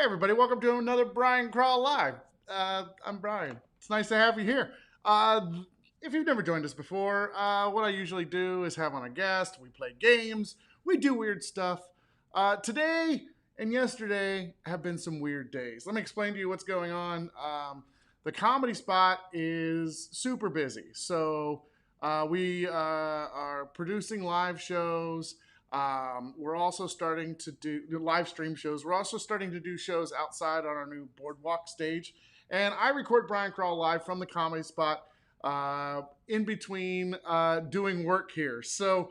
everybody, welcome to another Brian Crall Live. I'm Brian. It's nice to have you here. Uh, if you've never joined us before, what I usually do is have on a guest, we play games, we do weird stuff. Today and yesterday have been some weird days. Let me explain to you what's going on. The comedy spot is super busy. So we are producing live shows. We're also starting to do live stream shows. We're also starting to do shows outside on our new boardwalk stage. And I record Brian Crall live from the comedy spot in between doing work here. So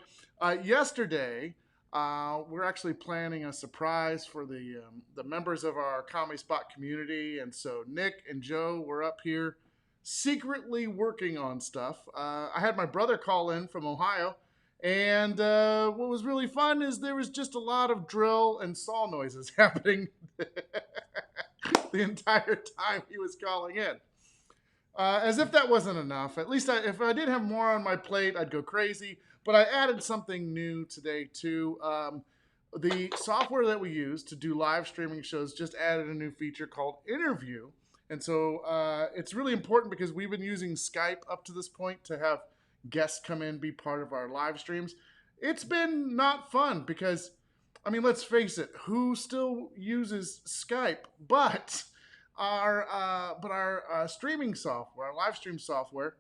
yesterday, we're actually planning a surprise for the members of our comedy spot community. And so Nick and Joe were up here secretly working on stuff. I had my brother call in from Ohio. And what was really fun is there was just a lot of drill and saw noises happening the entire time he was calling in. As if that wasn't enough. At least if I did have more on my plate, I'd go crazy. But I added something new today, too. The software that we use to do live streaming shows just added a new feature called Interview. And so it's really important because we've been using Skype up to this point to have guests come in, be part of our live streams. It's been not fun because, I mean, let's face it, who still uses Skype? But our streaming software, our live stream software,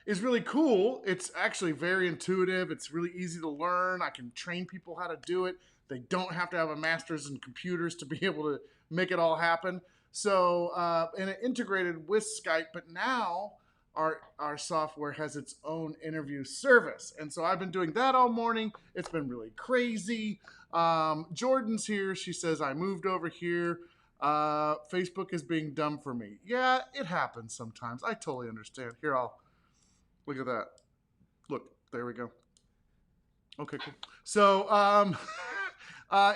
is really cool. It's actually very intuitive. It's really easy to learn. I can train people how to do it. They don't have to have a master's in computers to be able to make it all happen. So, and it integrated with Skype, but now our software has its own interview service. And so I've been doing that all morning. It's been really crazy. Jordan's here. She says, I moved over here. Facebook is being dumb for me. Yeah, it happens sometimes. I totally understand. Here, I'll look at that. Look, there we go. Okay, cool. So,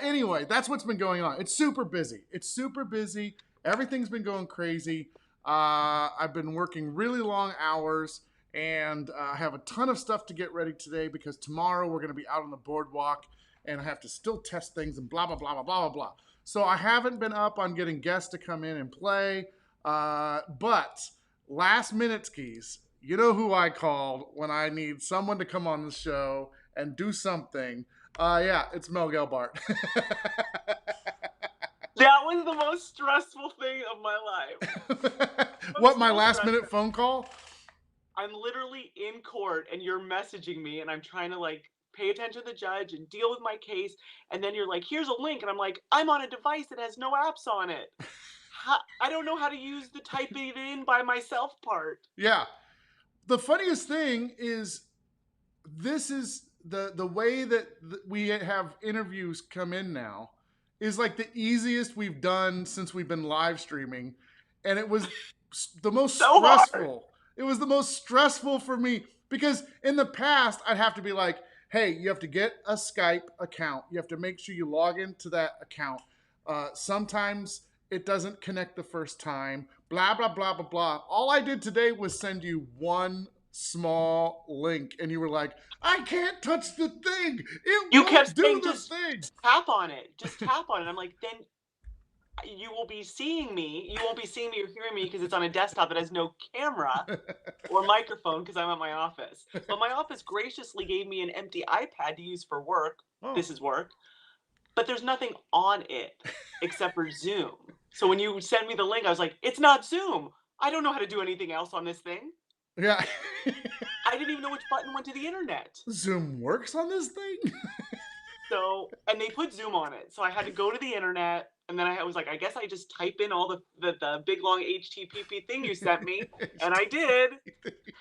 anyway, that's what's been going on. It's super busy. Everything's been going crazy. I've been working really long hours and I have a ton of stuff to get ready today because tomorrow we're going to be out on the boardwalk and I have to still test things and blah, blah, blah, blah, blah, blah. So I haven't been up on getting guests to come in and play. But last minute skis, you know who I called when I need someone to come on the show and do something. Yeah, it's Mel Gelbart. That was the most stressful thing of my life. What, my last minute phone call? I'm literally in court and you're messaging me and I'm trying to like pay attention to the judge and deal with my case. And then you're like, here's a link. And I'm like, I'm on a device that has no apps on it. I don't know how to use the type it in by myself part. Yeah. The funniest thing is this is the way that we have interviews come in now is like the easiest we've done since we've been live streaming. And it was the most So stressful. hard. It was the most stressful for me because in the past, I'd have to be like, hey, you have to get a Skype account. You have to make sure you log into that account. Sometimes it doesn't connect the first time, blah, blah, blah, blah, blah. All I did today was send you one small link and you were like, I can't touch the thing. You kept do saying the just thing. tap on it. Just tap on it. I'm like, then you will be seeing me. You won't be seeing me or hearing me because it's on a desktop that has no camera or microphone because I'm at my office. But my office graciously gave me an empty iPad to use for work. Oh. This is work. But there's nothing on it except for Zoom. So when you send me the link, I was like, it's not Zoom. I don't know how to do anything else on this thing. Yeah. I didn't even know which button went to the internet. Zoom works on this thing? So, and they put Zoom on it. So I had to go to the internet. And then I was like, I guess I just type in all the big long HTTP thing you sent me. And I did.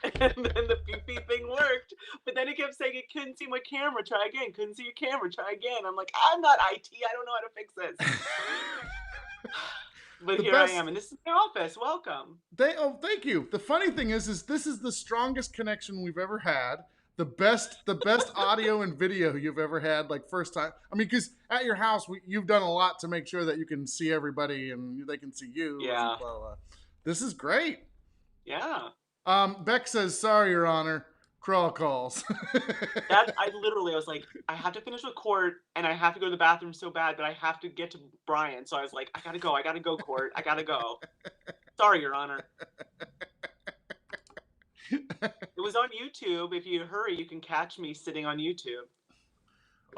And then the PP thing worked. But then it kept saying it couldn't see my camera. Try again. Couldn't see your camera. Try again. I'm like, I'm not IT. I don't know how to fix this. But here I am. And this is my office. Welcome. Thank you. The funny thing is this is the strongest connection we've ever had. The best audio and video you've ever had, like first time. I mean, because at your house, you've done a lot to make sure that you can see everybody and they can see you. Yeah. This is great. Yeah. Beck says, sorry, Your Honor. Crawl calls. I was like, I have to finish with Court and I have to go to the bathroom so bad, but I have to get to Brian. So I was like, I gotta go, Court. I gotta go. Sorry, Your Honor. It was on YouTube. If you hurry, you can catch me sitting on YouTube.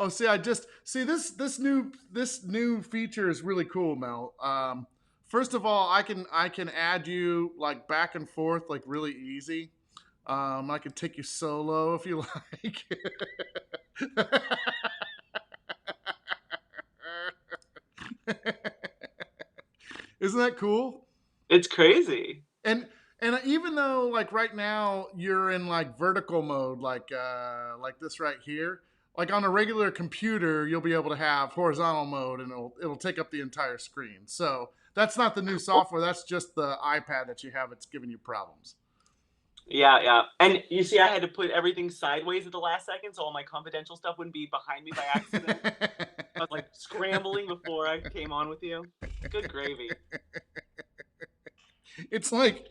Oh, see, I just see this new feature is really cool, Mel. First of all, I can add you like back and forth like really easy. I can take you solo if you like. Isn't that cool? It's crazy. And even though like right now you're in like vertical mode, like this right here, like on a regular computer you'll be able to have horizontal mode, and it'll take up the entire screen. So that's not the new software. That's just the iPad that you have. It's giving you problems. Yeah, yeah. And you see, I had to put everything sideways at the last second, so all my confidential stuff wouldn't be behind me by accident. I was like scrambling before I came on with you. Good gravy. It's like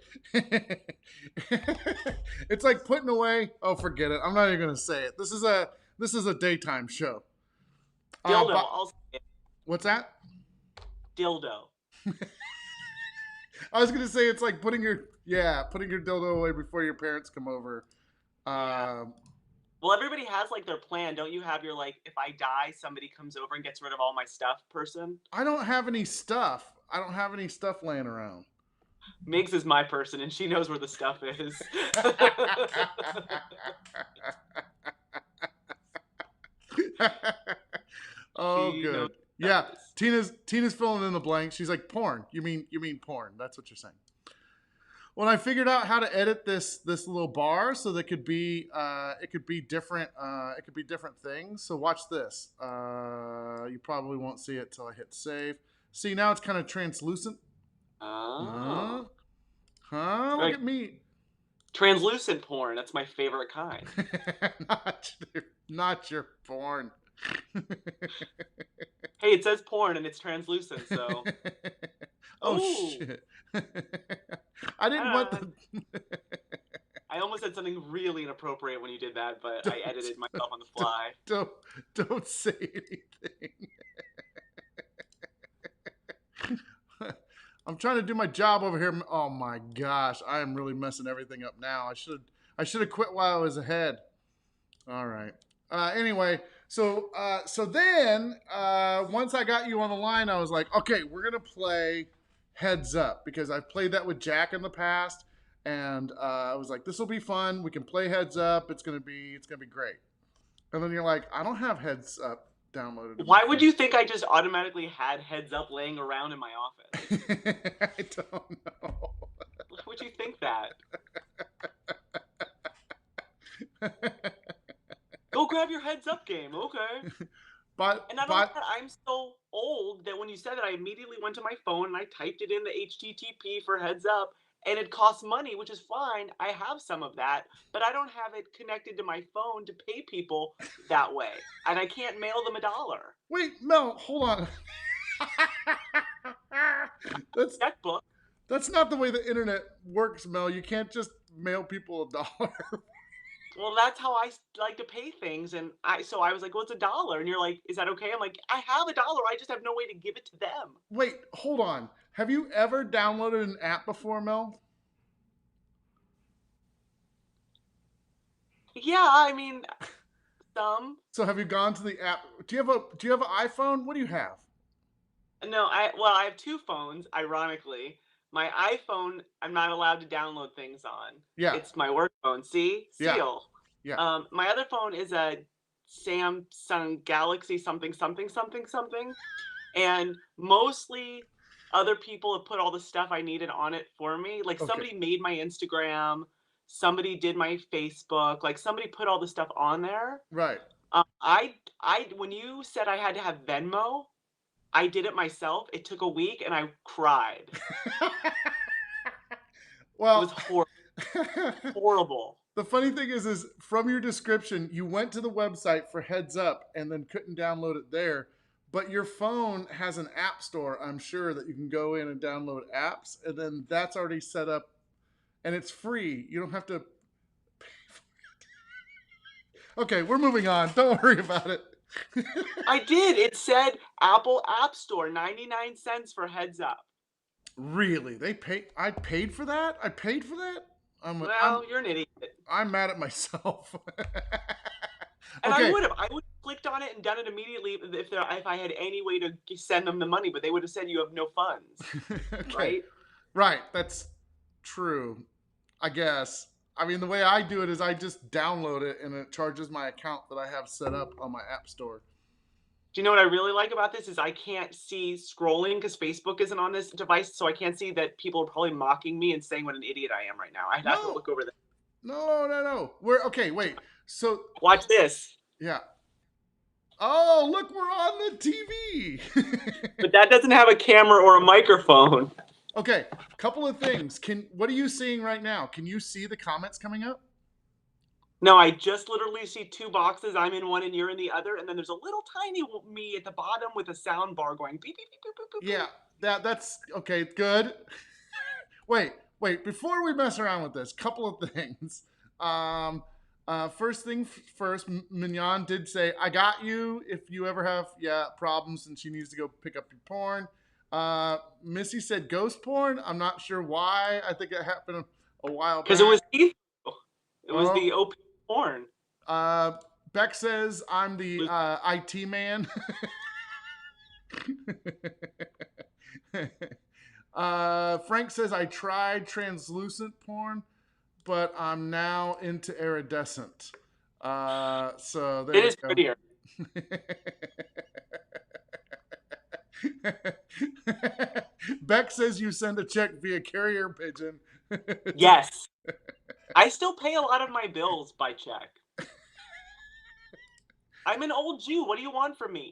it's like putting away. Oh, forget it. I'm not even gonna say it. This is a daytime show. Dildo. But I'll say it. what's that? Dildo. I was gonna say it's like putting your dildo away before your parents come over. Yeah. Um, Well, everybody has like their plan. Don't you have your like, if I die, somebody comes over and gets rid of all my stuff person? I don't have any stuff. I don't have any stuff laying around. Migs is my person, and she knows where the stuff is. Oh, She knows good. where Yeah, stuff is. Tina's filling in the blanks. She's like porn. You mean porn? That's what you're saying. Well, I figured out how to edit this little bar so that it could be different things. So watch this. You probably won't see it till I hit save. See, now it's kind of translucent. Huh? Oh. Look Like at me. translucent porn. That's my favorite kind. Not your porn. Hey, it says porn and it's translucent, so. Oh Oh, shit. I didn't want uh, the I almost said something really inappropriate when you did that, but I don't, edited myself on the don't fly. don't say anything. I'm trying to do my job over here. Oh my gosh, I am really messing everything up now. I should have quit while I was ahead. All right. Anyway, so then once I got you on the line, I was like, okay, we're gonna play Heads Up because I've played that with Jack in the past, and I was like, this will be fun. We can play Heads Up. It's gonna be great. And then you're like, I don't have Heads Up downloaded in my Why would phone. you think I just automatically had Heads Up laying around in my office? I don't know. Why would you think that? Go grab your Heads Up game, okay? but And not only but that, I'm so old that when you said that, I immediately went to my phone and I typed it in the HTTP for Heads Up, and it costs money, which is fine. I have some of that, but I don't have it connected to my phone to pay people that way, and I can't mail them $1. wait, Mel, hold on. that's Checkbook. that's not the way the internet works, Mel. You can't just mail people $1. Well, that's how I like to pay things, and I was like, "Well, it's $1," and you're like, "Is that okay?" I'm like, "I have $1. I just have no way to give it to them." Wait, hold on. Have you ever downloaded an app before, Mel? Yeah, I mean, some. So have you gone to the app? Do you have an iPhone? What do you have? No, I have 2 phones, ironically. My iPhone, I'm not allowed to download things on. Yeah, It's my work phone. See? yeah, Seal. yeah. My other phone is a Samsung Galaxy something something something something, and mostly other people have put all the stuff I needed on it for me. Like Okay, somebody made my Instagram, somebody did my Facebook, like somebody put all the stuff on there. right. I when you said I had to have Venmo, I did it myself. It took a week and I cried. It was Well, horrible. the funny thing is from your description, you went to the website for Heads Up and then couldn't download it there. But your phone has an app store, I'm sure, that you can go in and download apps, and then that's already set up, and it's free. You don't have to pay for it. Okay, we're moving on. Don't worry about it. I did. It said Apple App Store, 99 cents for heads up. Really? They pay? I paid for that? I paid for that? I'm Well, you're an idiot. I'm mad at myself. And I Okay. would have. I would have clicked on it and done it immediately if I had any way to send them the money, but they would have said you have no funds, Okay. right? Right. That's true. I guess. I mean, the way I do it is I just download it and it charges my account that I have set up on my app store. Do you know what I really like about this is I can't see scrolling because Facebook isn't on this device, so I can't see that people are probably mocking me and saying what an idiot I am right now. I'd have to No. look over there. No, no, no. We're okay, wait. So, Watch this. yeah. Oh, look, we're on the TV. But that doesn't have a camera or a microphone. Okay, couple of things. What are you seeing right now? Can you see the comments coming up? No, I just literally see two boxes. I'm in one and you're in the other, and then there's a little tiny me at the bottom with a sound bar going beep beep beep beep beep. Beep. Yeah, that's okay. Good. Wait. Before we mess around with this, couple of things. First thing first, Mignon did say, "I got you if you ever have problems," and she needs to go pick up your porn. Missy said ghost porn. I'm not sure why. I think it happened a while back. Because it was It was the Oh, OP porn. Beck says I'm the IT man. Frank says I tried translucent porn, but I'm now into iridescent. So there It you is go. prettier. Beck says you send a check via carrier pigeon. Yes. I still pay a lot of my bills by check. I'm an old Jew. What do you want from me?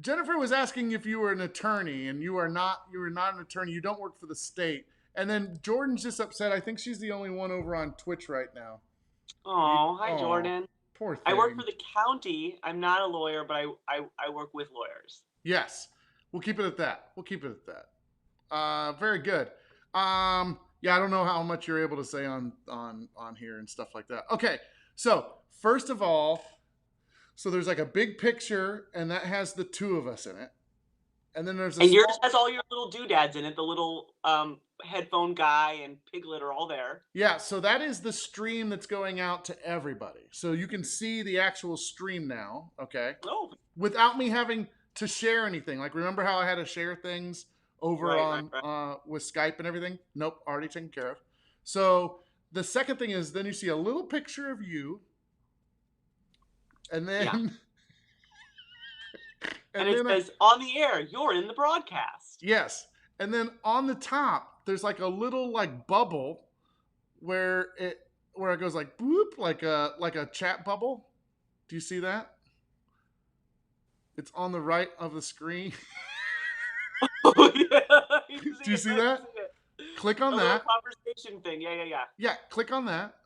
Jennifer was asking if you were an attorney, and you are not. You are not an attorney. You don't work for the state. And then Jordan's just upset. I think she's the only one over on Twitch right now. Oh, hi, Jordan. Poor thing. I work for the county. I'm not a lawyer, but I work with lawyers. Yes, we'll keep it at that. Very good. Yeah, I don't know how much you're able to say on here and stuff like that. Okay, so first of all, so there's like a big picture, and that has the two of us in it. And then there's yours has all your little doodads in it. The little headphone guy and Piglet are all there. Yeah, so that is the stream that's going out to everybody. So you can see the actual stream now, okay? Oh. Without me having to share anything. Like, remember how I had to share things over right. with Skype and everything? Nope, already taken care of. So the second thing is then you see a little picture of you. And then... Yeah. and it says, on the air, you're in the broadcast. Yes. And then on the top, there's like a little like bubble where it goes like boop, like a chat bubble. Do you see that? It's on the right of the screen. Oh, yeah. Do you see that? Click on that. Conversation thing. Yeah. Yeah, click on that.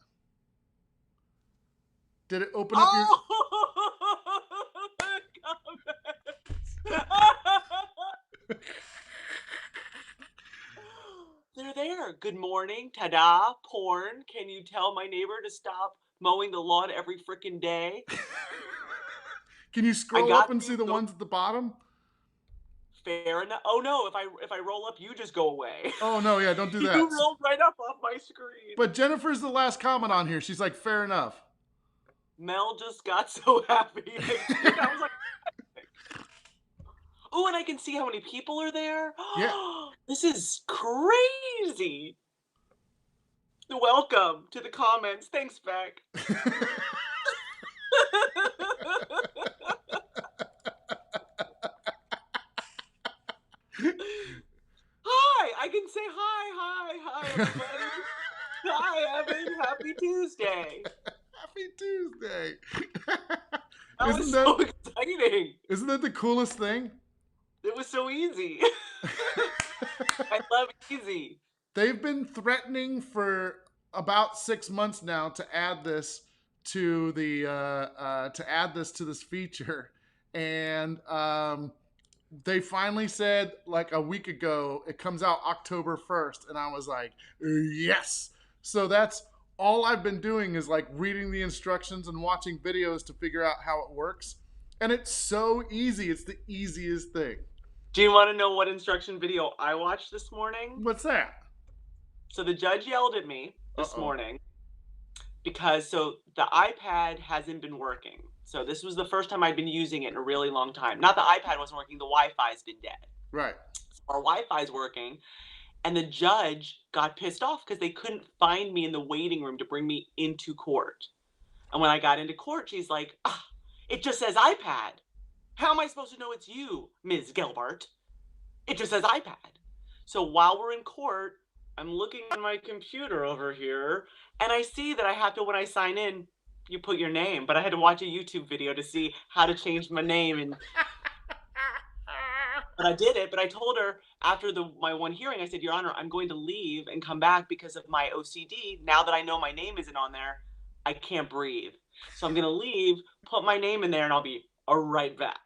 Did it open up your... They're there. Good morning. Ta-da. Porn. Can you tell my neighbor to stop mowing the lawn every freaking day? Can you scroll up and see the ones at the bottom? Fair enough. Oh no, if I roll up, you just go away. Oh no, yeah, don't do that. You rolled right up off my screen. But Jennifer's the last comment on here. She's like, fair enough. Mel just got so happy. I was like, oh, and I can see how many people are there. Yeah. This is crazy. Welcome to the comments. Thanks, Beck. Hi, I can say hi, everybody. Hi, Evan. Happy Tuesday. Happy Tuesday. That was so exciting. Isn't that the coolest thing? It was so easy. I love easy. They've been threatening for about 6 months now to add this to this feature, and they finally said like a week ago it comes out October 1st, and I was like, yes. So that's all I've been doing is like reading the instructions and watching videos to figure out how it works. And it's so easy. It's the easiest thing. Do you want to know what instruction video I watched this morning? What's that? So the judge yelled at me this Uh-oh. morning because the iPad hasn't been working. So this was the first time I'd been using it in a really long time. Not the iPad wasn't working, the Wi-Fi's been dead. Right. So our Wi-Fi's working, and the judge got pissed off because they couldn't find me in the waiting room to bring me into court. And when I got into court, she's like, it just says iPad. How am I supposed to know it's you, Ms. Gelbart? It just says iPad. So while we're in court, I'm looking on my computer over here, and I see that I have to, when I sign in, you put your name. But I had to watch a YouTube video to see how to change my name. But I did it. But I told her after my one hearing, I said, Your Honor, I'm going to leave and come back because of my OCD. Now that I know my name isn't on there, I can't breathe. So I'm going to leave, put my name in there, and I'll be right back.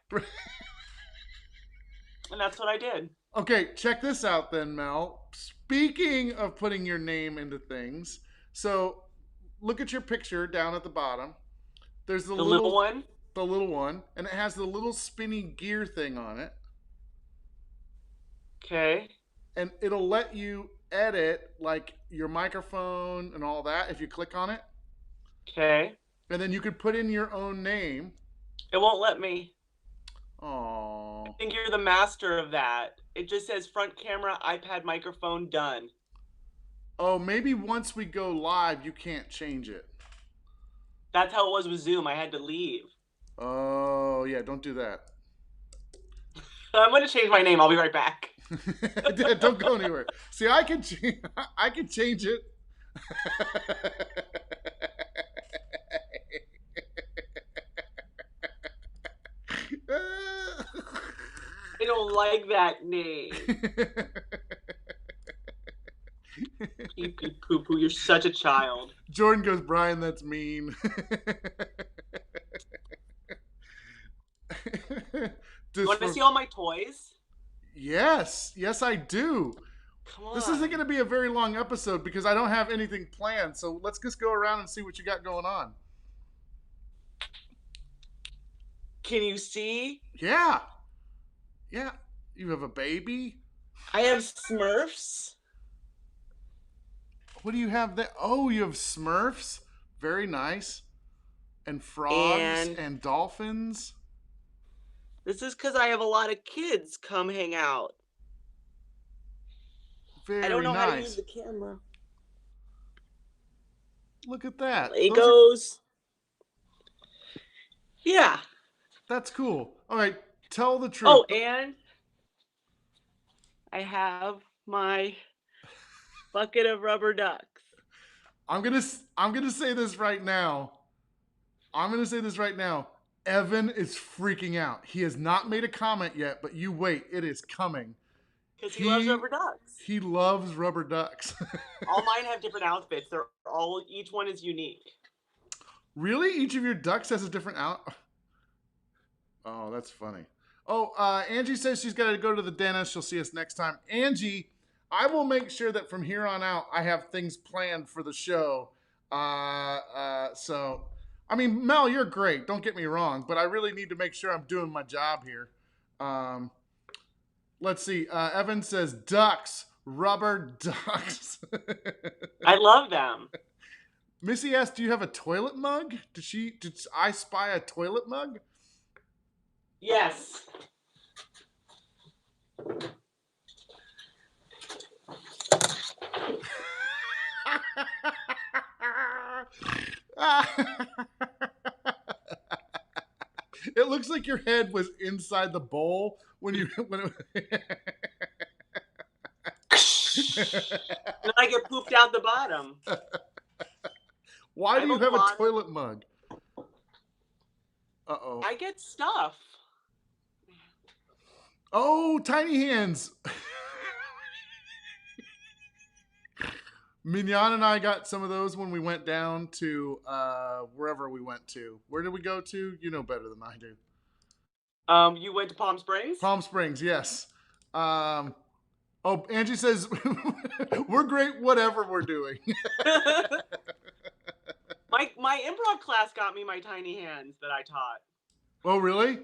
And that's what I did. Okay, check this out then, Mel. Speaking of putting your name into things, so look at your picture down at the bottom. There's the little one? The little one, and it has the little spinny gear thing on it. Okay. And it'll let you edit like your microphone and all that if you click on it. Okay. And then you could put in your own name. It won't let me. Oh. I think you're the master of that. It just says front camera, iPad, microphone, done. Oh, maybe once we go live, you can't change it. That's how it was with Zoom. I had to leave. Oh, yeah, don't do that. I'm going to change my name. I'll be right back. Don't go anywhere. See, I can change it. I don't like that name. Pee pee poo poo. You're such a child. Jordan goes, Brian, that's mean. You want to see all my toys? Yes, I do. Come on. This isn't going to be a very long episode because I don't have anything planned. So let's just go around and see what you got going on. Can you see? Yeah. Yeah. You have a baby? I have Smurfs. What do you have there? Oh, you have Smurfs. Very nice. And frogs and dolphins. This is because I have a lot of kids come hang out. Very I don't know nice. how to use the camera. Look at that. Legos. Yeah. That's cool. All right, tell the truth. Oh, and I have my bucket of rubber ducks. I'm gonna say this right now. Evan is freaking out. He has not made a comment yet, but you wait. It is coming. Because he loves rubber ducks. He loves rubber ducks. All mine have different outfits. Each one is unique. Really? Each of your ducks has a different out? Oh, that's funny. Oh, Angie says she's got to go to the dentist. She'll see us next time. Angie, I will make sure that from here on out, I have things planned for the show. So, I mean, Mel, you're great. Don't get me wrong, but I really need to make sure I'm doing my job here. Let's see. Evan says ducks, rubber ducks. I love them. Missy asked, "Do you have a toilet mug? Did I spy a toilet mug?" Yes. It looks like your head was inside the bowl when it Then I get pooped out the bottom. Why do you have a toilet mug? Uh-oh. I get stuff. Oh, tiny hands. Mignon and I got some of those when we went down to wherever we went to. Where did we go to? You know better than I do. You went to Palm Springs? Palm Springs, yes. Oh, Angie says, we're great whatever we're doing. my improv class got me my tiny hands that I taught. Oh, really?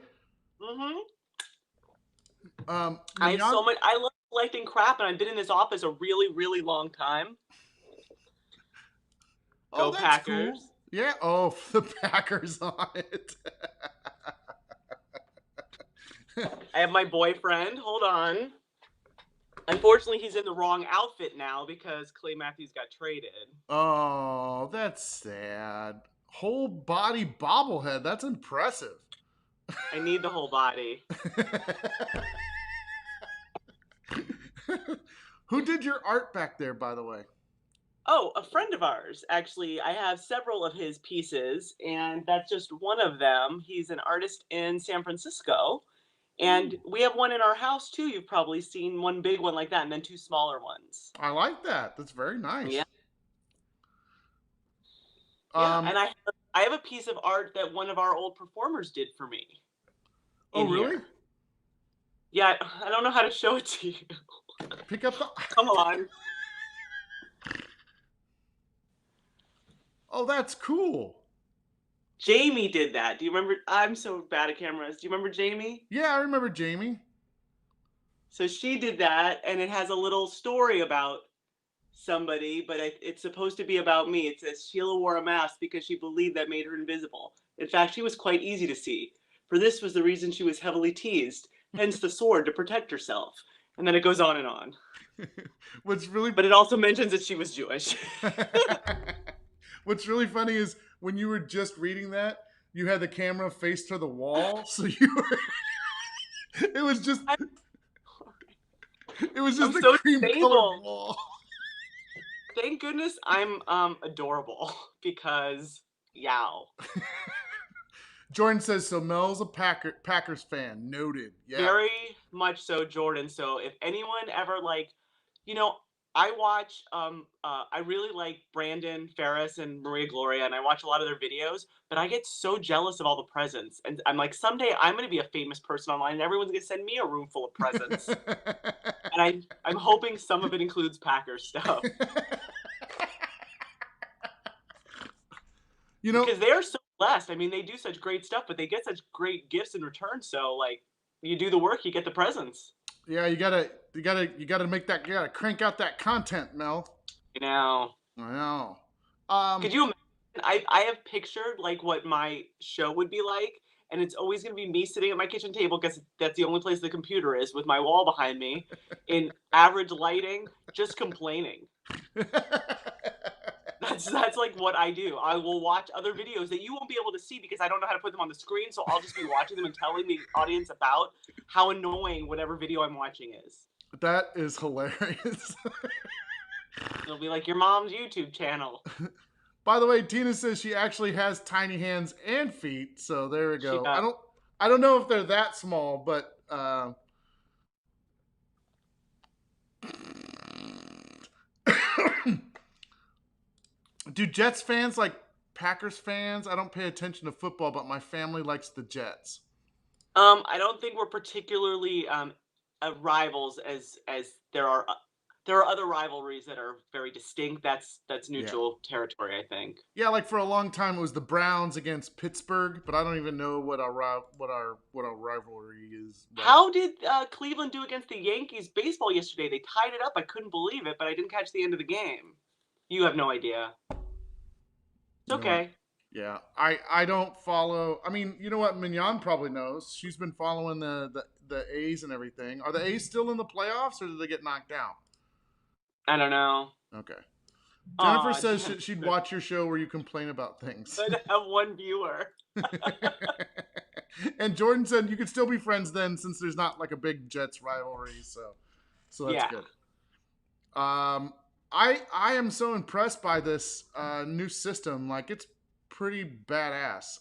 Mm-hmm. I have Mignon? so much. I love collecting crap, and I've been in this office a really, really long time. Oh, Go that's cool. Packers! Yeah. Oh, the Packers on it. I have my boyfriend. Hold on. Unfortunately, he's in the wrong outfit now because Clay Matthews got traded. Oh, that's sad. Whole body bobblehead. That's impressive. I need the whole body. Who did your art back there, by the way? Oh, a friend of ours. Actually, I have several of his pieces, and that's just one of them. He's an artist in San Francisco, and Ooh, we have one in our house too. You've probably seen one big one like that, and then two smaller ones. I like that. That's very Yeah, nice. yeah. Um, And I have a piece of art that one of our old performers did for me oh, in really? here. Yeah, I don't know how to show it to you. Pick up the. Come on. Oh, that's cool. Jamie did that. Do you remember? I'm so bad at cameras. Do you remember Jamie? Yeah, I remember Jamie. So she did that, and it has a little story about somebody, but it's supposed to be about me. It says Sheila wore a mask because she believed that made her invisible. In fact, she was quite easy to see. For this was the reason she was heavily teased, hence the sword to protect herself. And then it goes on and on. What's really But it also mentions that she was Jewish. What's really funny is when you were just reading that, you had the camera faced to the wall, so you were. It was just. It was I'm just a so cream-colored stable. wall. Thank goodness I'm adorable because yow. Jordan says so. Mel's a Packers fan. Noted. Yeah. Very much so, Jordan. So if anyone ever like, you know, I watch I really like Brandon Ferris and Maria Gloria, and I watch a lot of their videos, but I get so jealous of all the presents. And I'm like, someday I'm gonna be a famous person online and everyone's gonna send me a room full of presents. And I'm hoping some of it includes Packers stuff. You know, Because they're so blessed. I mean, they do such great stuff, but they get such great gifts in return. So like you do the work, you get the presents. yeah, you gotta make that. You gotta crank out that content, Mel. You know. I know. Could you imagine? I have pictured like what my show would be like, and it's always going to be me sitting at my kitchen table because that's the only place the computer is, with my wall behind me, in average lighting, just complaining. That's like what I do. I will watch other videos that you won't be able to see because I don't know how to put them on the screen. So I'll just be watching them and telling the audience about how annoying whatever video I'm watching is. That is hilarious. It'll be like your mom's YouTube channel. By the way, Tina says she actually has tiny hands and feet, so there we She go. I don't know if they're that small, but do Jets fans like Packers fans? I don't pay attention to football, but my family likes the Jets. I don't think we're particularly rivals as there are other rivalries that are very distinct. That's Yeah. neutral territory, I think. Yeah, like for a long time it was the Browns against Pittsburgh, but I don't even know what our rivalry is. Right. How did Cleveland do against the Yankees baseball yesterday? They tied it up. I couldn't believe it, but I didn't catch the end of the game. You have no idea. It's okay. Yeah, I don't follow. I mean, you know what? Mignon probably knows. She's been following the A's and everything. Are the A's still in the playoffs, or did they get knocked out? I don't know. Okay. Jennifer Aw, says she'd watch your show where you complain about things. I'd have one viewer. And Jordan said you could still be friends then, since there's not like a big Jets rivalry. So that's Yeah. good. I am so impressed by this new system. Like, it's pretty badass.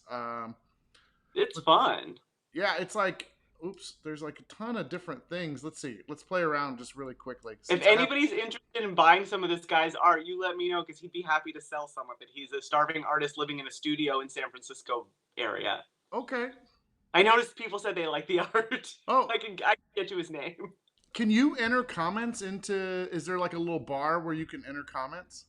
It's fun. Yeah, it's like, oops, there's like a ton of different things. Let's see. Let's play around just really quickly. If anybody's interested in buying some of this guy's art, you let me know because he'd be happy to sell some of it. He's a starving artist living in a studio in San Francisco area. Okay. I noticed people said they like the art. Oh, I can get you his name. can you enter comments into? Is there like a little bar where you can enter comments?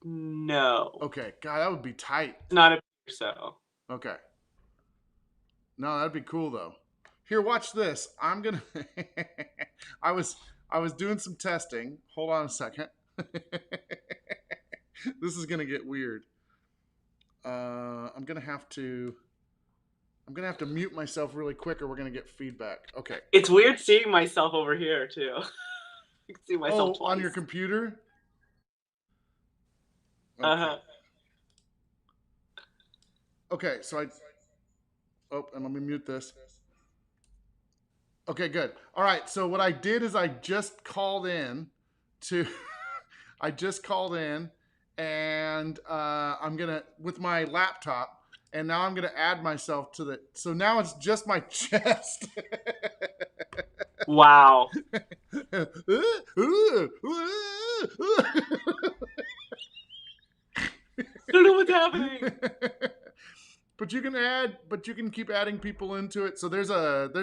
No. Okay, God, that would be tight. It's not a so. Okay. No, that'd be cool though. Here, watch this. I'm gonna. I was I was doing some testing. Hold on a second. This is gonna get weird. I'm gonna have to. I'm gonna have to mute myself really quick, or we're gonna get feedback. Okay. It's weird seeing myself over here too. I can see myself Oh, on your twice. computer. Okay. Uh-huh. Okay. So I. Oh, and let me mute this. Okay, good. All right. So what I did is I just called in to. I just called in, and I'm gonna with my laptop, and now I'm gonna add myself to the. So now it's just my chest. Wow. I don't know what's happening. But you can add, but you can keep adding people into it. So there's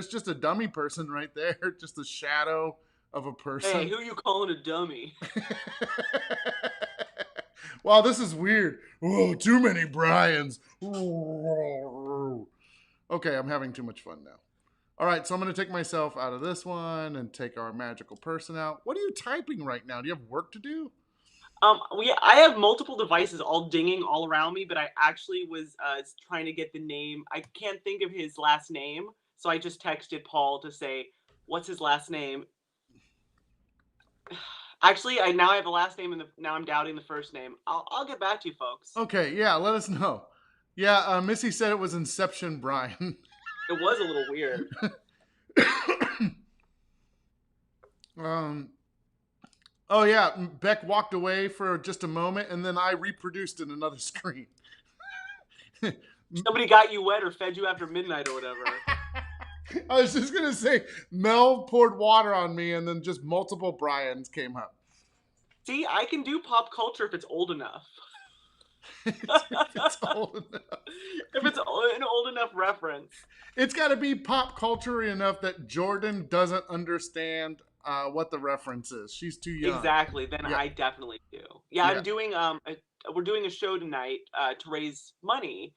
just a dummy person right there, just a shadow of a Hey, person. who you calling a dummy? Wow, this is weird. Whoa, too many Brians. Okay, I'm having too much fun now. All right, so I'm going to take myself out of this one and take our magical person out. What are you typing right now? Do you have work to do? I have multiple devices all dinging all around me, but I actually was trying to get the name. I can't think of his last name, so I just texted Paul to say, "What's his last name?" Actually, I now have the last name, and now I'm doubting the first name. I'll get back to you, folks. Okay, yeah, let us know. Yeah, Missy said it was Inception Brian. It was a little weird. um, oh, yeah, Beck walked away for just a moment, and then I reproduced in another screen. Somebody got you wet or fed you after midnight or whatever. I was just going to say, Mel poured water on me, and then just multiple Brians came up. See, I can do pop culture if it's old enough. It's old enough. If it's an old enough reference. It's got to be pop culture enough that Jordan doesn't understand what the reference is. She's too young. Exactly. Then Yeah. I definitely do. Yeah, Yeah. I'm doing we're doing a show tonight to raise money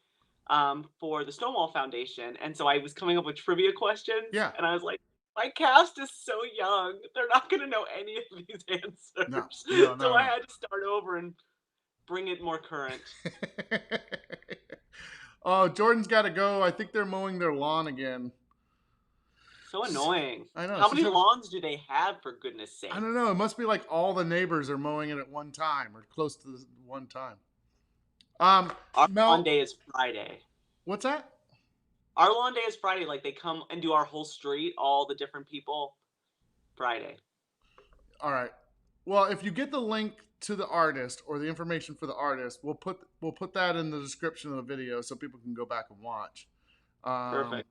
for the Stonewall Foundation, and so I was coming up with trivia questions. Yeah. And I was like, my cast is so young; they're not going to know any of these answers. No. So I had to start over and bring it more current. Oh, Jordan's got to go. I think they're mowing their lawn again. So annoying. I know. How many lawns do they have, for goodness sake? I don't know. It must be like all the neighbors are mowing it at one time or close to one time. Our Mel, lawn day is Friday. What's that? Our lawn day is Friday. Like, they come and do our whole street, all the different people, Friday. All right. Well, if you get the link to the artist or the information for the artist, we'll put that in the description of the video so people can go back and watch. Perfect.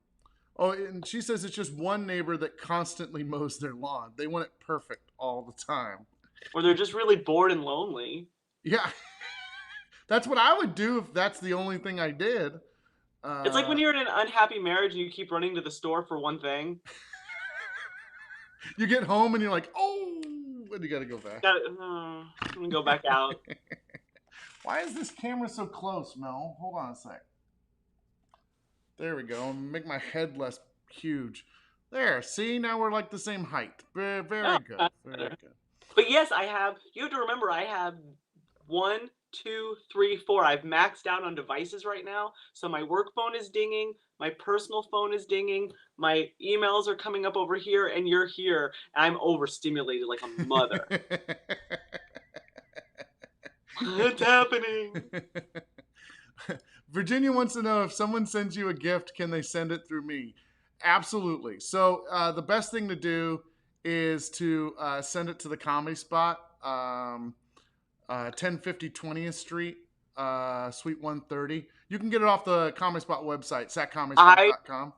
Oh, and she says it's just one neighbor that constantly mows their lawn. They want it perfect all the time. Or they're just really bored and lonely. Yeah. That's what I would do if that's the only thing I did. It's like when you're in an unhappy marriage and you keep running to the store for one thing. You get home and you're like, oh, and you got to go back. I'm going to go back out. Why is this camera so close, Mel? Hold on a sec. There we go. Make my head less huge. There. See, now we're like the same height. Very good. Very good. But yes, you have to remember, I have 1, 2, 3, 4. I've maxed out on devices right now. So my work phone is dinging. My personal phone is dinging. My emails are coming up over here, and you're here. And I'm overstimulated like a mother. What's happening? Virginia wants to know if someone sends you a gift, can they send it through me? Absolutely. So the best thing to do is to send it to the Comedy Spot, 1050 20th Street, Suite 130. You can get it off the Comedy Spot website, satcomedyspot.com.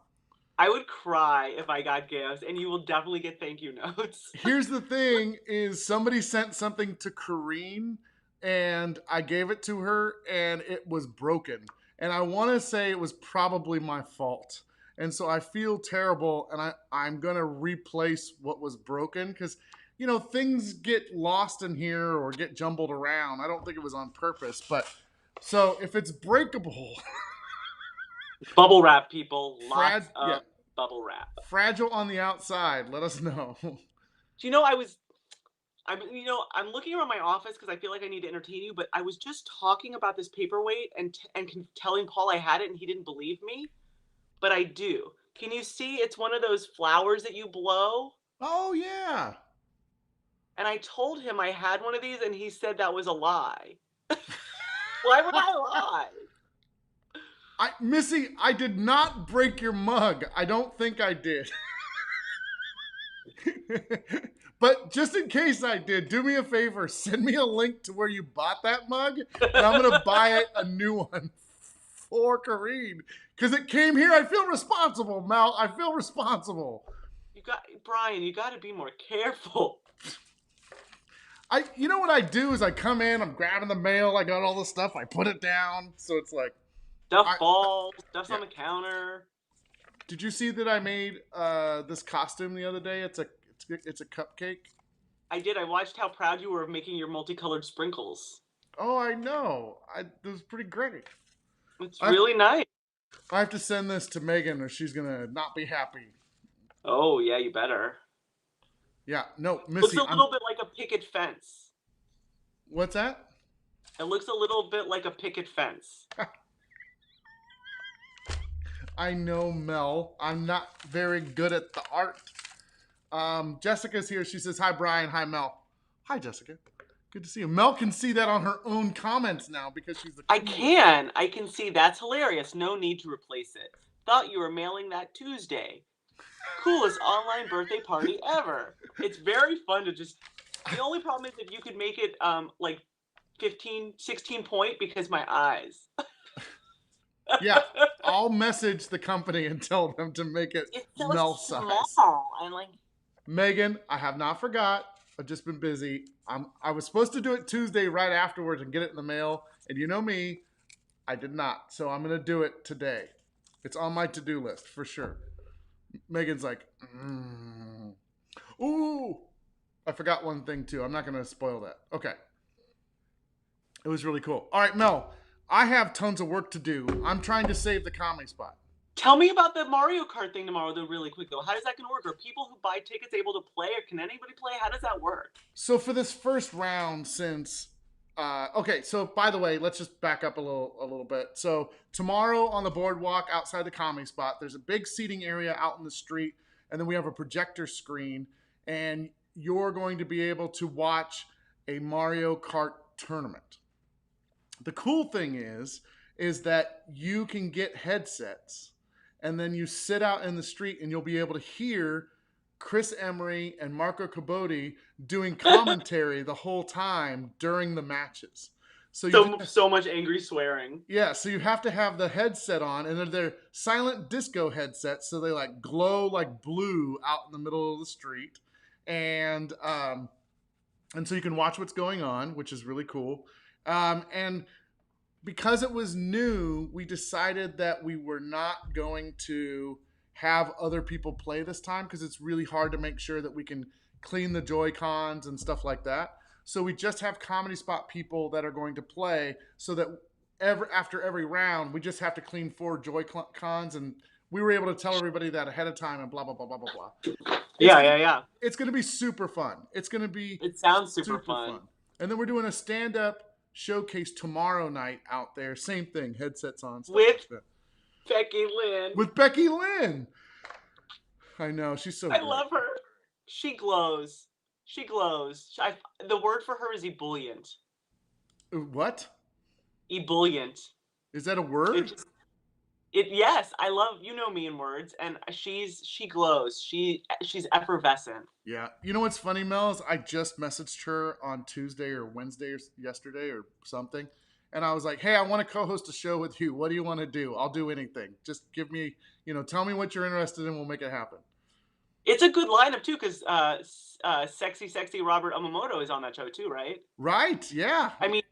I would cry if I got gifts, and you will definitely get thank you notes. Here's the thing is somebody sent something to Corrine, and I gave it to her, and it was broken. And I want to say it was probably my fault. And so I feel terrible, and I'm going to replace what was broken because things get lost in here or get jumbled around. I don't think it was on purpose, but so if it's breakable, Bubble wrap, people. Lots yeah, of bubble wrap. fragile on the outside, let us know. Do I'm looking around my office because I feel like I need to entertain you, but I was just talking about this paperweight and telling Paul I had it, and he didn't believe me, but I do. Can you see? It's one of those flowers that you blow. Oh yeah. And I told him I had one of these, and he said that was a lie. Why would I lie? Missy, I did not break your mug. I don't think I did. But just in case I did, do me a favor. Send me a link to where you bought that mug, and I'm going to buy it a new one for Kareen. Because it came here. I feel responsible, Mel. I feel responsible. Brian, you got to be more careful. You know what I do is I come in, I'm grabbing the mail, I got all the stuff, I put it down, so it's like... Stuff falls, stuff's on the counter. Did you see that I made this costume the other day? It's a cupcake. I did. I watched how proud you were of making your multicolored sprinkles. Oh, I know. It was pretty great. It's really nice. I have to send this to Megan or she's going to not be happy. Oh, yeah, you better. Yeah, no, Missy. Looks a little bit like a picket fence. What's that? It looks a little bit like a picket fence. I know, Mel. I'm not very good at the art. Jessica's here. She says, hi, Brian. Hi, Mel. Hi, Jessica. Good to see you. Mel can see that on her own comments now because she's the coolest. I can see. That's hilarious. No need to replace it. Thought you were mailing that Tuesday. Coolest online birthday party ever. It's very fun to just... The only problem is if you could make it like 15, 16 point because my eyes. Yeah, I'll message the company and tell them to make it so Mel small. size. I'm like... Megan, I have not forgot. I've just been busy. I was supposed to do it Tuesday right afterwards and get it in the mail. And you know me, I did not. So I'm going to do it today. It's on my to-do list for sure. Megan's like, Ooh. I forgot one thing too. I'm not going to spoil that. Okay. It was really cool. All right, Mel, I have tons of work to do. I'm trying to save the comedy spot. Tell me about the Mario Kart thing tomorrow, though, really quick, though. How is that going to work? Are people who buy tickets able to play, or can anybody play? How does that work? So for this first round, since... okay, so by the way, let's just back up a little bit. So tomorrow on the boardwalk outside the comedy spot, there's a big seating area out in the street, and then we have a projector screen, and you're going to be able to watch a Mario Kart tournament. The cool thing is that you can get headsets, and then you sit out in the street and you'll be able to hear Chris Emery and Marco Caboti doing commentary the whole time during the matches. So much angry swearing. Yeah, so you have to have the headset on, and they're silent disco headsets, so they like glow like blue out in the middle of the street. And so you can watch what's going on, which is really cool. And because it was new, we decided that we were not going to have other people play this time because it's really hard to make sure that we can clean the Joy-Cons and stuff like that. So we just have Comedy Spot people that are going to play so that after every round, we just have to clean 4 Joy-Cons, and we were able to tell everybody that ahead of time and blah, blah, blah, blah, blah, blah. Yeah. It's going to be super fun. It sounds super fun. And then we're doing a stand-up showcase tomorrow night out there. Same thing, headsets on. Stuff With like that. Becky Lynn. With Becky Lynn. I know, she's so great. I love her. She glows. The word for her is ebullient. What? Ebullient. Is that a word? Yes, I love, you know me in words, and she glows. She's effervescent. Yeah. You know what's funny, Mel, is I just messaged her on Tuesday or Wednesday or yesterday or something, and I was like, hey, I want to co-host a show with you. What do you want to do? I'll do anything. Just give me, tell me what you're interested in. We'll make it happen. It's a good lineup, too, because sexy Robert Amamoto is on that show, too, right? Right, yeah. I mean,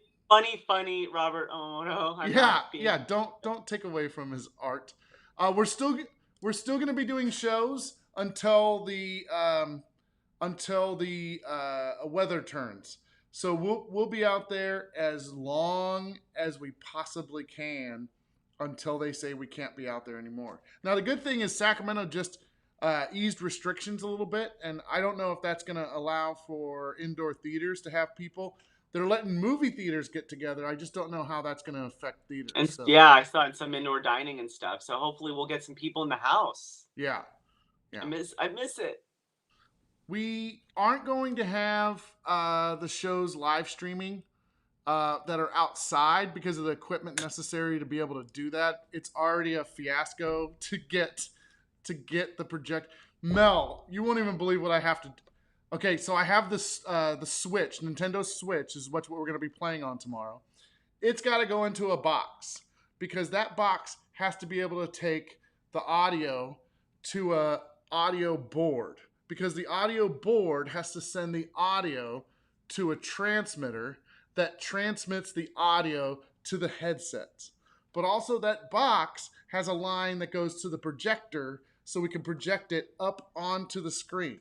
funny Robert Amamoto. Yeah. Don't take away from his art. We're still going to be doing shows until the until the weather turns. So we'll be out there as long as we possibly can until they say we can't be out there anymore. Now the good thing is Sacramento just eased restrictions a little bit, and I don't know if that's going to allow for indoor theaters to have people. They're letting movie theaters get together. I just don't know how that's going to affect theaters. And So yeah, I saw in some indoor dining and stuff. So hopefully we'll get some people in the house. yeah, I yeah. miss it. We aren't going to have the shows live streaming that are outside because of the equipment necessary to be able to do that. It's already a fiasco to get the project. Mel, you won't even believe what I have to. Okay, so I have this the Switch, Nintendo Switch is what we're going to be playing on tomorrow. It's got to go into a box because that box has to be able to take the audio to a audio board because the audio board has to send the audio to a transmitter that transmits the audio to the headsets. But also that box has a line that goes to the projector so we can project it up onto the screen.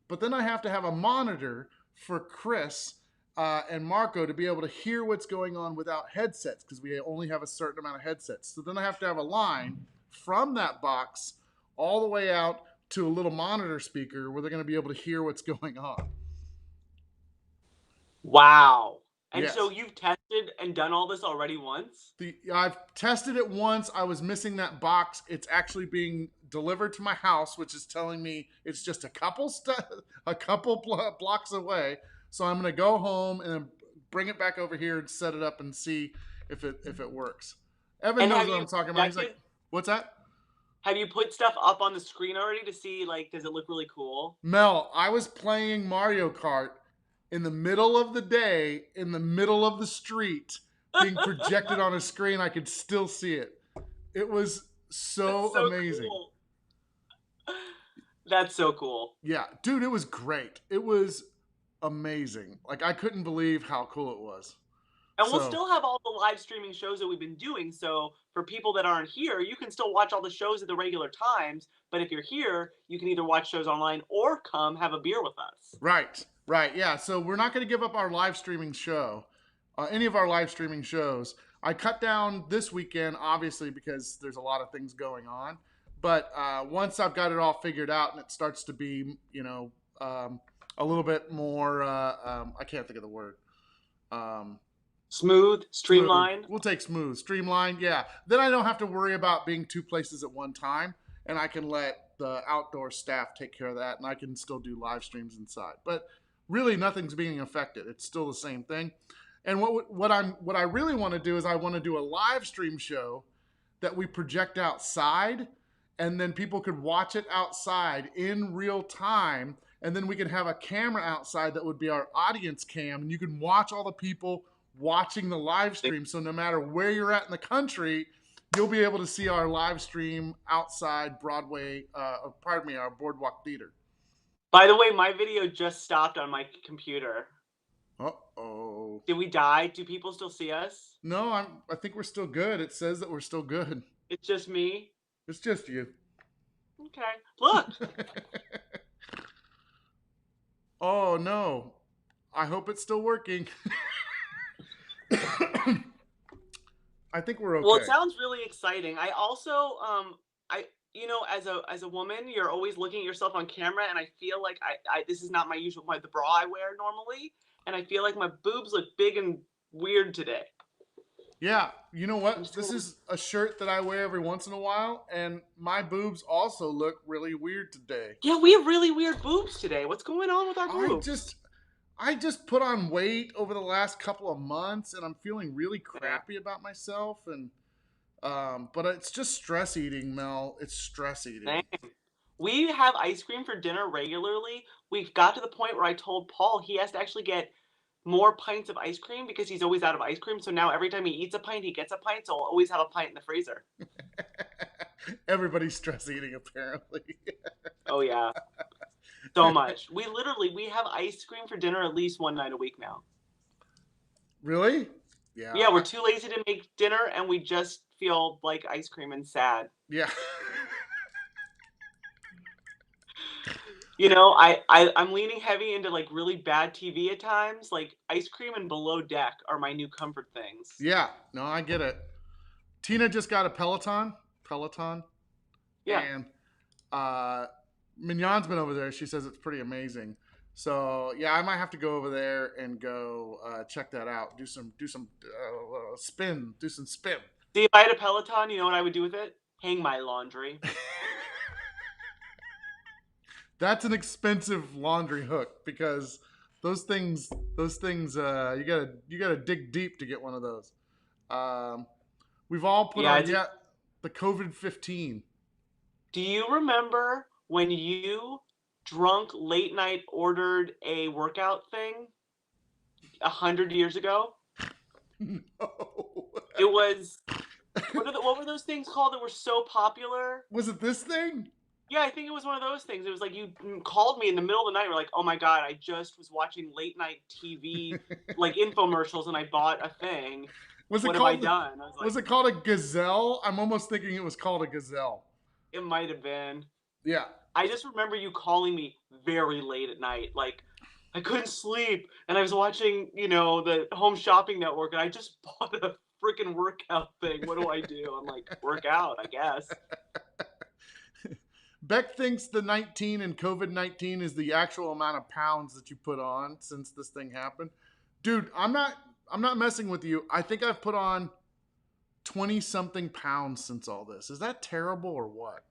But then I have to have a monitor for Chris and Marco to be able to hear what's going on without headsets because we only have a certain amount of headsets. So then I have to have a line from that box all the way out to a little monitor speaker where they're going to be able to hear what's going on. Wow. And Yes. so you've tested and done all this already once? I've tested it once. I was missing that box. It's actually being delivered to my house, which is telling me it's just a couple blocks away. So I'm going to go home and then bring it back over here and set it up and see if it works. Evan And knows have what you I'm talking about. He's projected? like, "What's that?" Have you put stuff up on the screen already to see, like, does it look really cool? Mel, I was playing Mario Kart in the middle of the day, in the middle of the street, being projected on a screen. I could still see it. It was That's so so amazing. cool. That's so cool. Yeah, dude, it was great. It was amazing. Like I couldn't believe how cool it was. And we'll So, still have all the live streaming shows that we've been doing. So for people that aren't here, you can still watch all the shows at the regular times. But if you're here, you can either watch shows online or come have a beer with us. right, right, yeah. So we're not going to give up our live streaming show, any of our live streaming shows. I cut down this weekend, obviously, because there's a lot of things going on. But once I've got it all figured out and it starts to be, a little bit more, I can't think of the word. Um, Smooth, Smooth. streamlined. We'll take smooth. Streamlined, yeah. Then I don't have to worry about being two places at one time, and I can let the outdoor staff take care of that, and I can still do live streams inside. But really, nothing's being affected. It's still the same thing. And what I really want to do is I want to do a live stream show that we project outside, and then people could watch it outside in real time, and then we can have a camera outside that would be our audience cam, and you can watch all the people watching the live stream. So no matter where you're at in the country, you'll be able to see our live stream outside Broadway, our Boardwalk Theater. By the way, my video just stopped on my computer. Uh-oh. Did we die? Do people still see us? No, I think we're still good. It says that we're still good. It's just me? It's just you. Okay. Look. Oh no. I hope it's still working. I think we're okay. Well, it sounds really exciting. I also, as a woman, you're always looking at yourself on camera, and I feel like I this is not my usual the bra I wear normally, and I feel like my boobs look big and weird today. Yeah, you know what? This is a shirt that I wear every once in a while, and my boobs also look really weird today. Yeah, we have really weird boobs today. What's going on with our boobs? I just put on weight over the last couple of months, and I'm feeling really crappy about myself. And but it's just stress eating, Mel. It's stress eating. Same. We have ice cream for dinner regularly. We've got to the point where I told Paul he has to actually get more pints of ice cream because he's always out of ice cream. So now every time he eats a pint, he gets a pint. So I'll always have a pint in the freezer. Everybody's stress eating, apparently. Oh yeah. So much. We have ice cream for dinner at least one night a week now. Really? Yeah. Yeah, we're too lazy to make dinner, and we just feel like ice cream and sad. Yeah. I'm leaning heavy into like really bad TV at times. Like ice cream and Below Deck are my new comfort things. Yeah, no, I get it. Tina just got a Peloton, Yeah. and uh, Mignon's been over there. She says it's pretty amazing. So yeah, I might have to go over there and go check that out. Do some spin. See, if I had a Peloton, you know what I would do with it? Hang my laundry. That's an expensive laundry hook because you gotta dig deep to get one of those. Um, we've all put Yeah. on the COVID-15. Do you remember when you drunk late night ordered a workout thing 100 years ago? No. It was what were those things called that were so popular? Was it this thing? Yeah, I think it was one of those things. It was like you called me in the middle of the night. You're like, "Oh my god, I just was watching late night TV, like infomercials, and I bought a thing. Was it What have I called? done?" I was like, Was it called a gazelle? I'm almost thinking it was called a gazelle. "It might have been." Yeah. I just remember you calling me very late at night, like I couldn't sleep, and I was watching, the Home Shopping Network, and I just bought a freaking workout thing. What do I do? I'm like, work out, I guess. Beck thinks the 19 and COVID-19 is the actual amount of pounds that you put on since this thing happened. Dude, I'm not messing with you. I think I've put on 20 something pounds since all this. Is that terrible or what?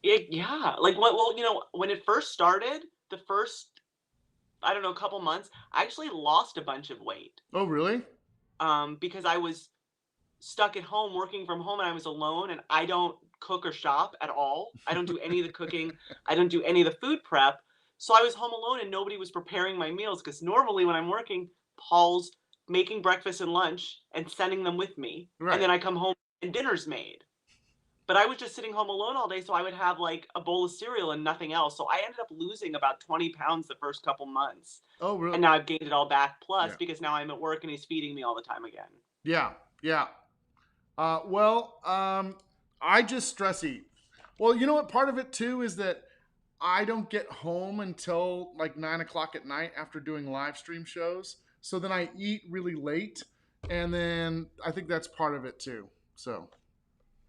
Yeah, like what? Well, when it first started, the first I don't know couple months, I actually lost a bunch of weight. Oh, really? Because I was stuck at home working from home and I was alone and I don't cook or shop at all. I don't do any of the cooking. I don't do any of the food prep. So I was home alone and nobody was preparing my meals because normally when I'm working, Paul's making breakfast and lunch and sending them with me. And Right. then I come home and dinner's made. But I was just sitting home alone all day, so I would have like a bowl of cereal and nothing else. So I ended up losing about 20 pounds the first couple months. Oh, really? And now I've gained it all back plus Yeah. because now I'm at work and he's feeding me all the time again. Yeah. Yeah. I just stress eat. Well, you know what? Part of it too is that I don't get home until like 9 o'clock at night after doing live stream shows. So then I eat really late, and then I think that's part of it too. So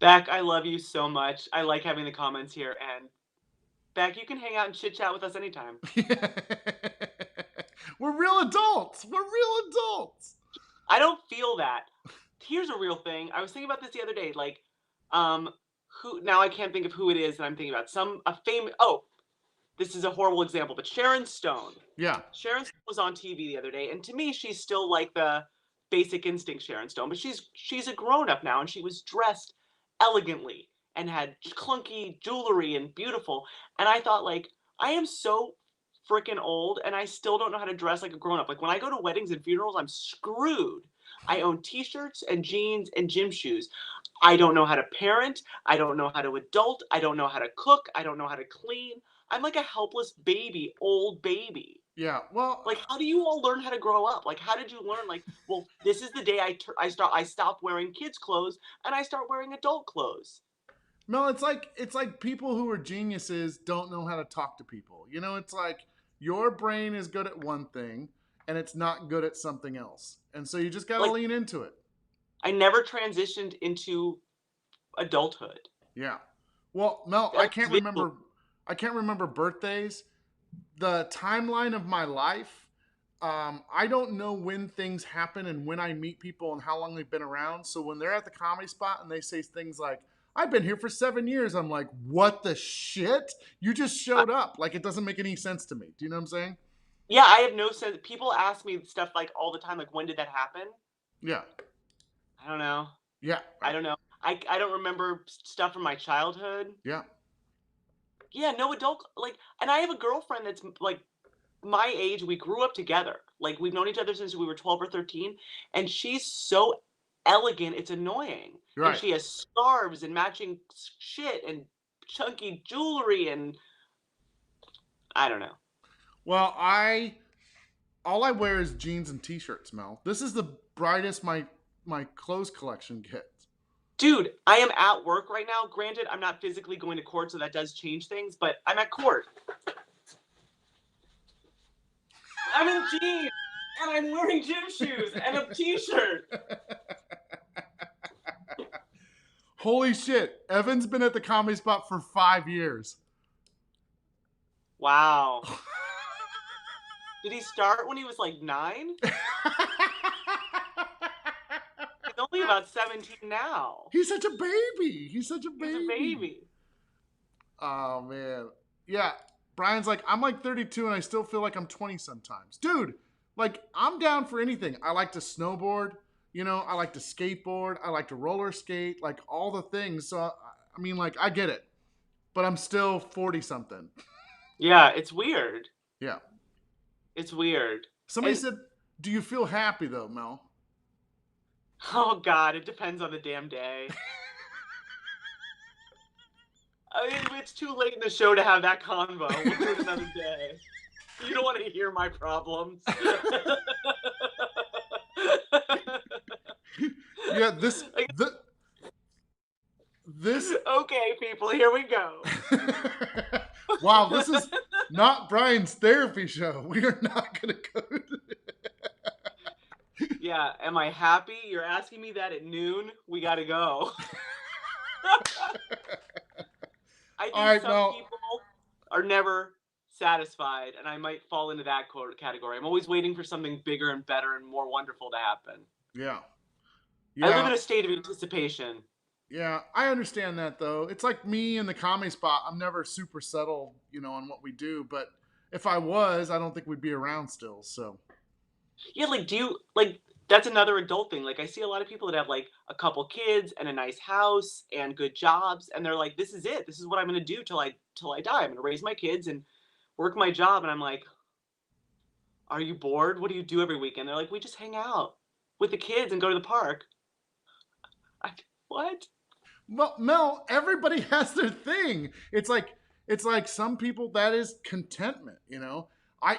Beck, I love you so much. I like having the comments here. And Beck, you can hang out and chit chat with us anytime. we're real adults. We're real adults. I don't feel that. Here's a real thing. I was thinking about this the other day. Like, who now I can't think of who it is that I'm thinking about. A famous. Oh, this is a horrible example, but Sharon Stone. Yeah. Sharon Stone was on TV the other day, and to me, she's still like the Basic Instinct Sharon Stone, but she's a grown up now, and she was dressed elegantly and had clunky jewelry and beautiful. And I thought, like, I am so freaking old, and I still don't know how to dress like a grown up. Like when I go to weddings and funerals, I'm screwed. I own T-shirts and jeans and gym shoes. I don't know how to parent. I don't know how to adult. I don't know how to cook. I don't know how to clean. I'm like a helpless baby, old baby. Yeah. Well, Like, how do you all learn how to grow up? Like, how did you learn? Like, well, this is the day I stop wearing kids' clothes and I start wearing adult clothes. no, it's like people who are geniuses don't know how to talk to people. It's like your brain is good at one thing and it's not good at something else. And so you just got to Like, lean into it. I never transitioned into adulthood. Yeah. Well, Mel, I That's can't visual. remember birthdays. The timeline of my life, I don't know when things happen and when I meet people and how long they've been around. So when they're at the comedy spot and they say things like, I've been here for 7 years, I'm like, what the shit? You just showed up. Like, it doesn't make any sense to me. Do you know what I'm saying? Yeah, I have no sense. People ask me stuff like all the time, like, when did that happen? Yeah. I don't know. Yeah. I don't know. I don't remember stuff from my childhood. Yeah. Yeah, no adult, like, and I have a girlfriend that's like my age. We grew up together. Like, we've known each other since we were 12 or 13, and she's so elegant, it's annoying. And Right. she has scarves and matching shit and chunky jewelry and I don't know. Well, all I wear is jeans and t-shirts, Mel. This is the brightest my clothes collection gets. Dude, I am at work right now. Granted, I'm not physically going to court, so that does change things, but I'm at court. I'm in jeans and I'm wearing gym shoes and a t-shirt. Holy shit. Evan's been at the Comedy Spot for 5 years. Wow. Did he start when he was like 9? He's only about 17 now. He's such a baby. He's such a baby. He's a baby. Oh, man. Yeah. Brian's like, I'm like 32 and I still feel like I'm 20 sometimes. Dude, like, I'm down for anything. I like to snowboard. I like to skateboard. I like to roller skate. Like, all the things. So, I mean, like, I get it. But I'm still 40 something. Yeah, it's weird. Yeah. It's weird. Somebody said, do you feel happy, though, Mel? Oh, God, it depends on the damn day. I mean, it's too late in the show to have that convo. We'll do it another day. You don't want to hear my problems. Yeah, this. Okay, people, here we go. Wow, this is not Brian's therapy show. We are not going to go. Yeah, am I happy? You're asking me that at noon? We got to go. I think some people are never satisfied, and I might fall into that category. I'm always waiting for something bigger and better and more wonderful to happen. Yeah. I live in a state of anticipation. Yeah, I understand that, though. It's like me in the Comedy Spot. I'm never super settled, on what we do. But if I was, I don't think we'd be around still. So. Yeah, that's another adult thing. Like, I see a lot of people that have like a couple kids and a nice house and good jobs, and they're like, this is it. This is what I'm going to do till I die. I'm going to raise my kids and work my job. And I'm like, are you bored? What do you do every weekend? They're like, we just hang out with the kids and go to the park. What? Well, Mel, everybody has their thing. It's like some people that is contentment, I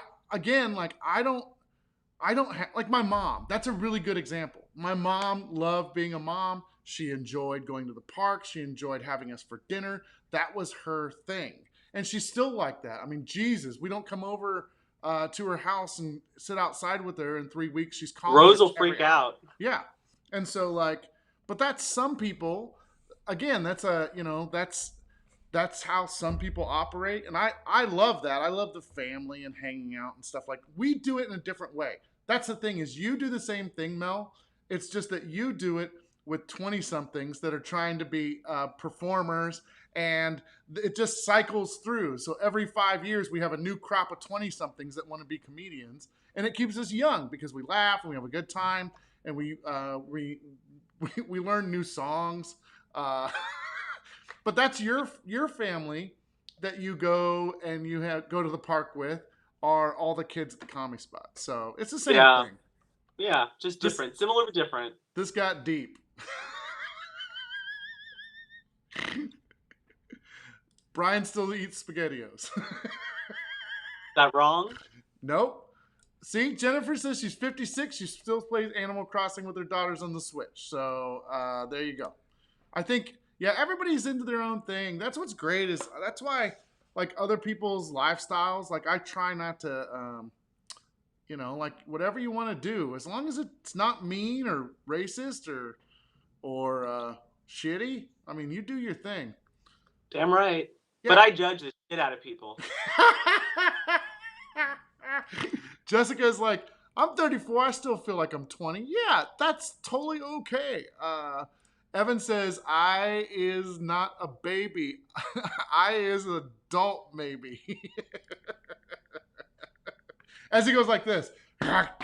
don't have, like, my mom. That's a really good example. My mom loved being a mom. She enjoyed going to the park. She enjoyed having us for dinner. That was her thing. And she's still like that. I mean, Jesus, we don't come over to her house and sit outside with her in 3 weeks. She's calling. Rose will freak out. Yeah. And so, but that's some people. Again, that's how some people operate. And I love that. I love the family and hanging out and stuff. Like, we do it in a different way. That's the thing, is you do the same thing, Mel. It's just that you do it with 20-somethings that are trying to be performers, and it just cycles through. So every 5 years, we have a new crop of 20-somethings that want to be comedians, and it keeps us young because we laugh and we have a good time, and we learn new songs. But that's your family that you go and go to the park with, are all the kids at the Comedy Spot. So it's the same thing. Yeah, just different. Similar but different. This got deep. Brian still eats SpaghettiOs. Is that wrong? Nope. See, Jennifer says she's 56. She still plays Animal Crossing with her daughters on the Switch. So there you go. I think, everybody's into their own thing. That's what's great. That's why, like, other people's lifestyles, like, I try not to, like, whatever you want to do, as long as it's not mean or racist or shitty. I mean, you do your thing. Damn right. Yeah. But I judge the shit out of people. Jessica's like, I'm 34. I still feel like I'm 20. Yeah, that's totally okay. Evan says, I is not a baby. I is an adult, maybe. As he goes like this. What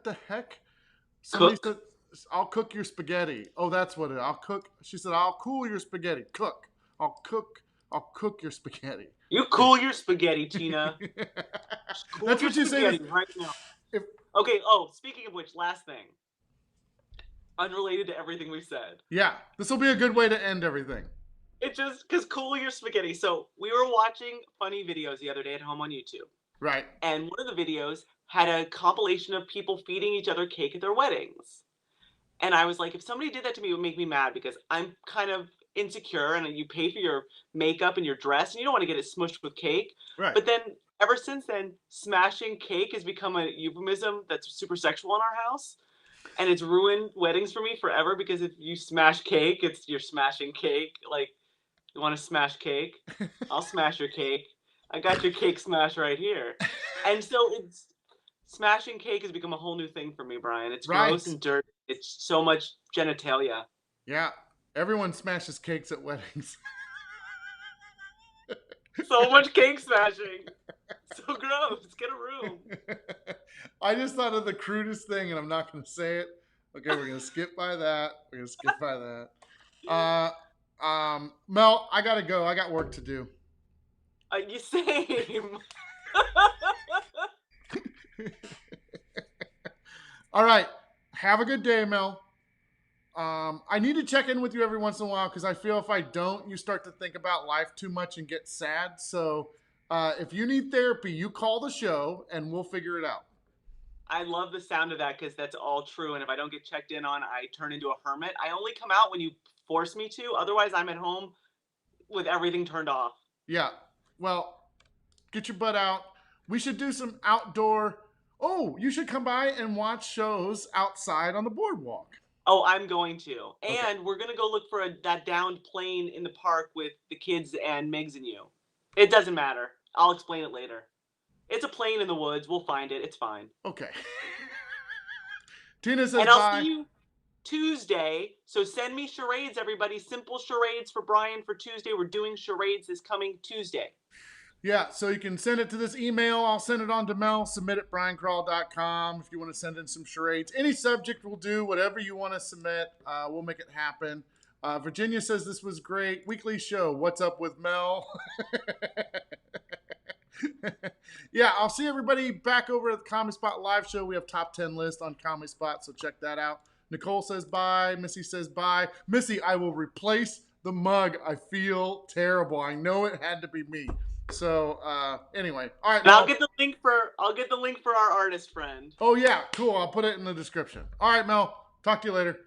the heck? Somebody said, I'll cook your spaghetti. Oh, that's what it is. I'll cook. She said, I'll cool your spaghetti. Cook. I'll cook your spaghetti. You cool your spaghetti, Tina. Cool that's what you say right now. Okay. Oh, speaking of which, last thing. Unrelated to everything we said. Yeah, this will be a good way to end everything. It just, because cool your spaghetti. So we were watching funny videos the other day at home on YouTube. Right. And one of the videos had a compilation of people feeding each other cake at their weddings. And I was like, if somebody did that to me, it would make me mad, because I'm kind of insecure and you pay for your makeup and your dress and you don't want to get it smushed with cake. Right. But then ever since then, smashing cake has become a euphemism that's super sexual in our house. And it's ruined weddings for me forever because if you smash cake, you're smashing cake. Like, you want to smash cake? I'll smash your cake. I got your cake smash right here. And so it's smashing cake has become a whole new thing for me, Brian. It's gross Right. and dirty. It's so much genitalia. Yeah. Everyone smashes cakes at weddings. So much cake smashing. So gross. Get a room. I just thought of the crudest thing, and I'm not going to say it. Okay, we're going to skip by that. We're going to skip by that. Mel, I got to go. I got work to do. You same. All right. Have a good day, Mel. I need to check in with you every once in a while because I feel if I don't, you start to think about life too much and get sad. So if you need therapy, you call the show and we'll figure it out. I love the sound of that because that's all true. And if I don't get checked in on, I turn into a hermit. I only come out when you force me to. Otherwise, I'm at home with everything turned off. Yeah. Well, get your butt out. We should do some outdoor. Oh, you should come by and watch shows outside on the boardwalk. Oh, I'm going to. Okay. And we're going to go look for that downed plane in the park with the kids and Megs and you. It doesn't matter. I'll explain it later. It's a plane in the woods. We'll find it. It's fine. Okay. Tina says and I'll bye. see you Tuesday. So send me charades, everybody. Simple charades for Brian for Tuesday. We're doing charades this coming Tuesday. Yeah, so you can send it to this email. I'll send it on to Mel. Submit at briancrawl.com if you want to send in some charades. Any subject will do. Whatever you want to submit, we'll make it happen. Virginia says this was great. Weekly show. What's up with Mel? Yeah, I'll see everybody back over at the Comedy Spot live show. We have top 10 list on Comedy Spot, so check that out. Nicole says bye. Missy says bye. Missy, I will replace the mug. I feel terrible. I know it had to be me. So anyway, all right. And I'll get the link for our artist friend. Oh yeah, cool. I'll put it in the description. All right, Mel. Talk to you later.